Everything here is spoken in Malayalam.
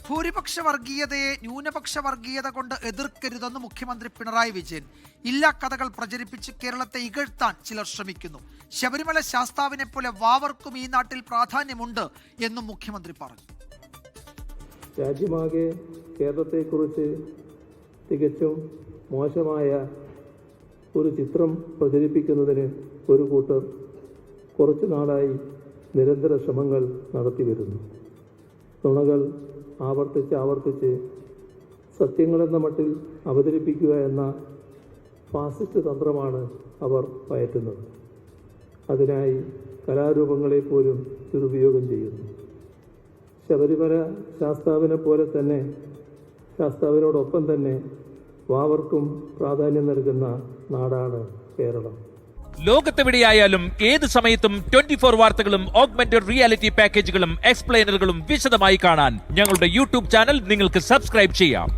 ഭൂരിപക്ഷ വർഗീയതയെ ന്യൂനപക്ഷ വർഗീയത കൊണ്ട് എതിർക്കരുതെന്ന് മുഖ്യമന്ത്രി പിണറായി വിജയൻ. ഇല്ലാ കഥകൾ പ്രചരിപ്പിച്ച് കേരളത്തെ ഇകഴ്ത്താൻ ചിലർ ശ്രമിക്കുന്നു. ശബരിമല ശാസ്താവിനെ പോലെ വാവർക്കും ഈ നാട്ടിൽ പ്രാധാന്യമുണ്ട് എന്നും മുഖ്യമന്ത്രി പറഞ്ഞു. രാജ്യമാകെ കേരളത്തെക്കുറിച്ച് തികച്ചും മോശമായ ഒരു ചിത്രം പ്രചരിപ്പിക്കുന്നതിന് ഒരു കൂട്ടർ കുറച്ചു നാളായി നിരന്തര ശ്രമങ്ങൾ നടത്തി വരുന്നു. നുണകൾ ആവർത്തിച്ച് സത്യങ്ങളെന്ന മട്ടിൽ അവതരിപ്പിക്കുക എന്ന ഫാസിസ്റ്റ് തന്ത്രമാണ് അവർ പയറ്റുന്നത്. അതിനായി കലാരൂപങ്ങളെ പോലും ദുരുപയോഗം ചെയ്യുന്നു. ശബരിമല ശാസ്താവിനെ പോലെ തന്നെ ശാസ്താവിനോടൊപ്പം തന്നെ വാവർക്കും പ്രാധാന്യം നൽകുന്ന നാടാണ് കേരളം. ലോകത്തെവിടെയായാലും ഏത് സമയത്തും 24 വാർത്തകളും ഓഗ്മെന്റഡ് റിയാലിറ്റി പാക്കേജുകളും എക്സ്പ്ലെയിനറുകളും വിശദമായി കാണാൻ ഞങ്ങളുടെ യൂട്യൂബ് ചാനൽ നിങ്ങൾക്ക് സബ്സ്ക്രൈബ് ചെയ്യാം.